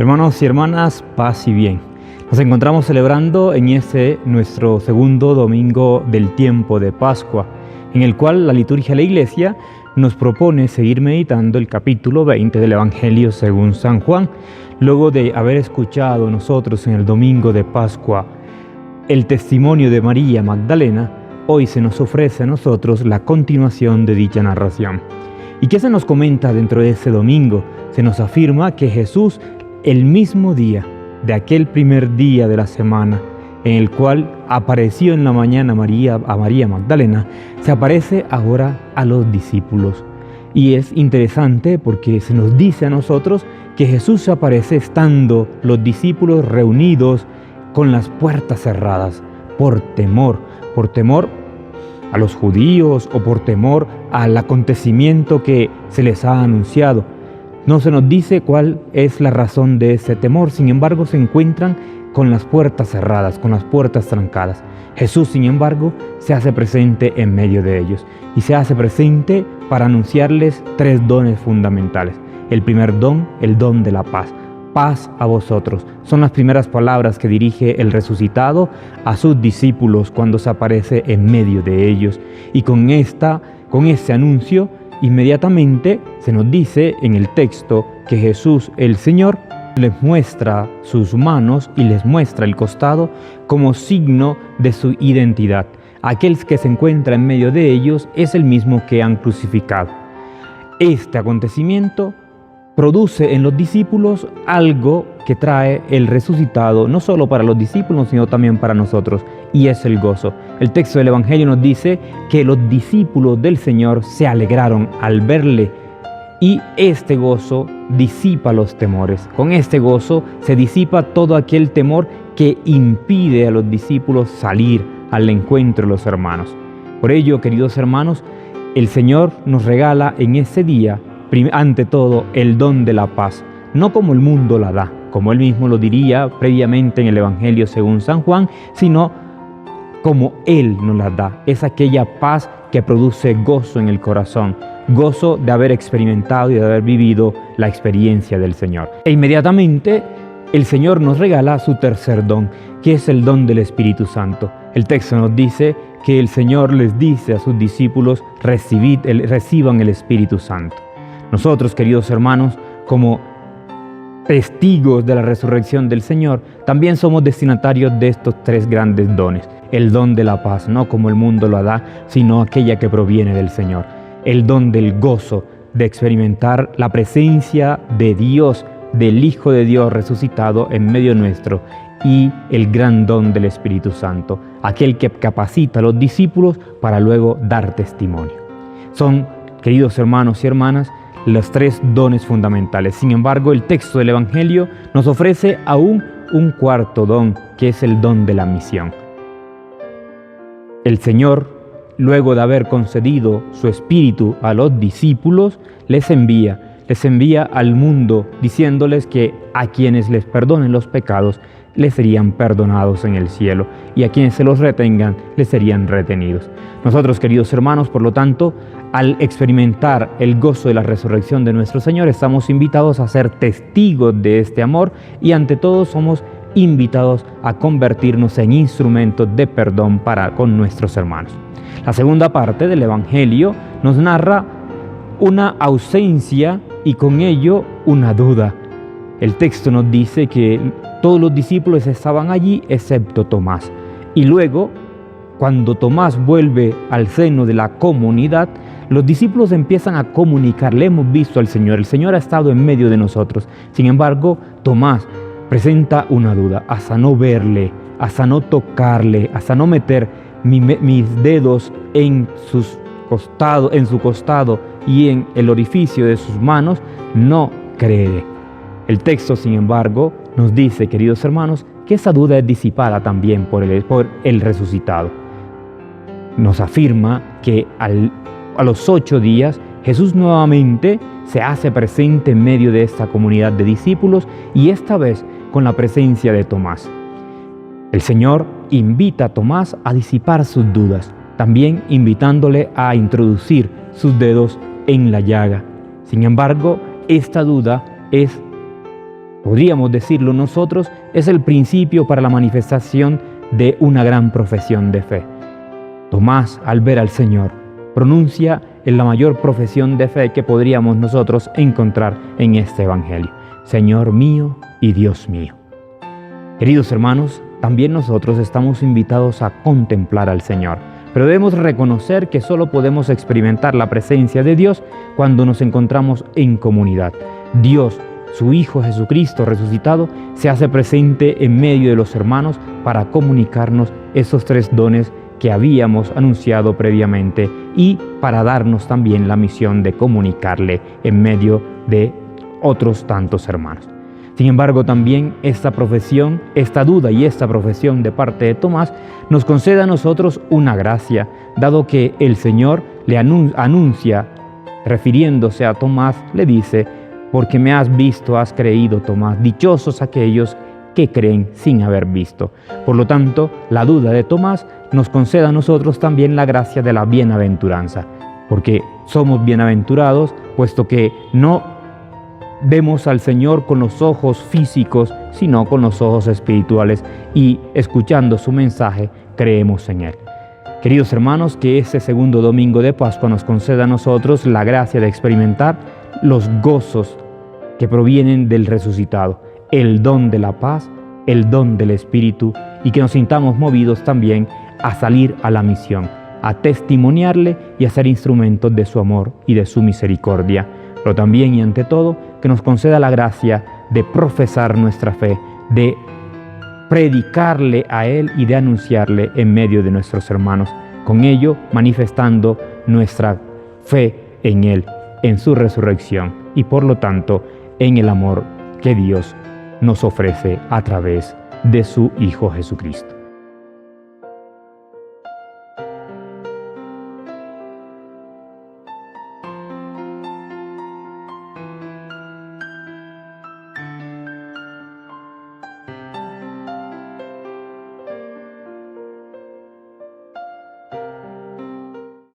Hermanos y hermanas, paz y bien. Nos encontramos celebrando en nuestro segundo domingo del tiempo de Pascua, en el cual la liturgia de la Iglesia nos propone seguir meditando el capítulo 20 del Evangelio según San Juan. Luego de haber escuchado nosotros en el domingo de Pascua el testimonio de María Magdalena, hoy se nos ofrece a nosotros la continuación de dicha narración. ¿Y qué se nos comenta dentro de ese domingo? Se nos afirma que Jesús, el mismo día de aquel primer día de la semana, en el cual apareció en la mañana a María Magdalena, se aparece ahora a los discípulos. Y es interesante porque se nos dice a nosotros que Jesús se aparece estando los discípulos reunidos con las puertas cerradas, por temor a los judíos o por temor al acontecimiento que se les ha anunciado. No se nos dice cuál es la razón de ese temor, sin embargo se encuentran con las puertas cerradas, con las puertas trancadas. Jesús, sin embargo, se hace presente en medio de ellos y se hace presente para anunciarles tres dones fundamentales. El primer don, el don de la paz. Paz a vosotros. Son las primeras palabras que dirige el resucitado a sus discípulos cuando se aparece en medio de ellos. Y con ese anuncio, inmediatamente se nos dice en el texto que Jesús, el Señor, les muestra sus manos y les muestra el costado como signo de su identidad. Aquel que se encuentra en medio de ellos es el mismo que han crucificado. Este acontecimiento produce en los discípulos algo que trae el resucitado, no solo para los discípulos, sino también para nosotros, y es el gozo. El texto del Evangelio nos dice que los discípulos del Señor se alegraron al verle, y este gozo disipa los temores. Con este gozo se disipa todo aquel temor que impide a los discípulos salir al encuentro de los hermanos. Por ello, queridos hermanos, el Señor nos regala en ese día, ante todo, el don de la paz, no como el mundo la da, como Él mismo lo diría previamente en el Evangelio según San Juan, sino como Él nos la da. Es aquella paz que produce gozo en el corazón, gozo de haber experimentado y de haber vivido la experiencia del Señor. E inmediatamente el Señor nos regala su tercer don, que es el don del Espíritu Santo. El texto nos dice que el Señor les dice a sus discípulos: reciban el Espíritu Santo. Nosotros, queridos hermanos, como testigos de la resurrección del Señor, también somos destinatarios de estos tres grandes dones. El don de la paz, no como el mundo lo da, sino aquella que proviene del Señor. El don del gozo, de experimentar la presencia de Dios, del Hijo de Dios resucitado en medio nuestro, y el gran don del Espíritu Santo, aquel que capacita a los discípulos para luego dar testimonio. Son, queridos hermanos y hermanas, los tres dones fundamentales. Sin embargo, el texto del Evangelio nos ofrece aún un cuarto don, que es el don de la misión. El Señor, luego de haber concedido su Espíritu a los discípulos, les envía al mundo diciéndoles que a quienes les perdonen los pecados les serían perdonados en el cielo, y a quienes se los retengan les serían retenidos. Nosotros, queridos hermanos, por lo tanto, al experimentar el gozo de la resurrección de nuestro Señor, estamos invitados a ser testigos de este amor y ante todo somos invitados a convertirnos en instrumentos de perdón para con nuestros hermanos. La segunda parte del Evangelio nos narra una ausencia y con ello una duda. El texto nos dice que todos los discípulos estaban allí excepto Tomás. Y luego, cuando Tomás vuelve al seno de la comunidad, los discípulos empiezan a comunicar: le hemos visto al Señor, el Señor ha estado en medio de nosotros. Sin embargo, Tomás presenta una duda: hasta no verle, hasta no tocarle, hasta no meter mis dedos en su costado y en el orificio de sus manos, no creeré. El texto, sin embargo, nos dice, queridos hermanos, que esa duda es disipada también por el resucitado. Nos afirma que a los 8 días Jesús nuevamente se hace presente en medio de esta comunidad de discípulos, y esta vez con la presencia de Tomás. El Señor invita a Tomás a disipar sus dudas, también invitándole a introducir sus dedos en la llaga. Sin embargo, esta duda es podríamos decirlo nosotros, es el principio para la manifestación de una gran profesión de fe. Tomás, al ver al Señor, pronuncia en la mayor profesión de fe que podríamos nosotros encontrar en este Evangelio: Señor mío y Dios mío. Queridos hermanos, también nosotros estamos invitados a contemplar al Señor, pero debemos reconocer que solo podemos experimentar la presencia de Dios cuando nos encontramos en comunidad. Dios, su Hijo Jesucristo resucitado, se hace presente en medio de los hermanos para comunicarnos esos 3 dones que habíamos anunciado previamente y para darnos también la misión de comunicarle en medio de otros tantos hermanos. Sin embargo, también esta profesión, esta duda y esta profesión de parte de Tomás nos concede a nosotros una gracia, dado que el Señor le anuncia, refiriéndose a Tomás, le dice: porque me has visto, has creído, Tomás. Dichosos aquellos que creen sin haber visto. Por lo tanto, la duda de Tomás nos concede a nosotros también la gracia de la bienaventuranza, porque somos bienaventurados, puesto que no vemos al Señor con los ojos físicos, sino con los ojos espirituales, y escuchando su mensaje, creemos en Él. Queridos hermanos, que este segundo domingo de Pascua nos conceda a nosotros la gracia de experimentar los gozos que provienen del resucitado, el don de la paz, el don del Espíritu, y que nos sintamos movidos también a salir a la misión, a testimoniarle y a ser instrumentos de su amor y de su misericordia. Pero también y ante todo, que nos conceda la gracia de profesar nuestra fe, de predicarle a Él y de anunciarle en medio de nuestros hermanos, con ello manifestando nuestra fe en Él, en su resurrección y por lo tanto en el amor que Dios nos ofrece a través de su Hijo Jesucristo.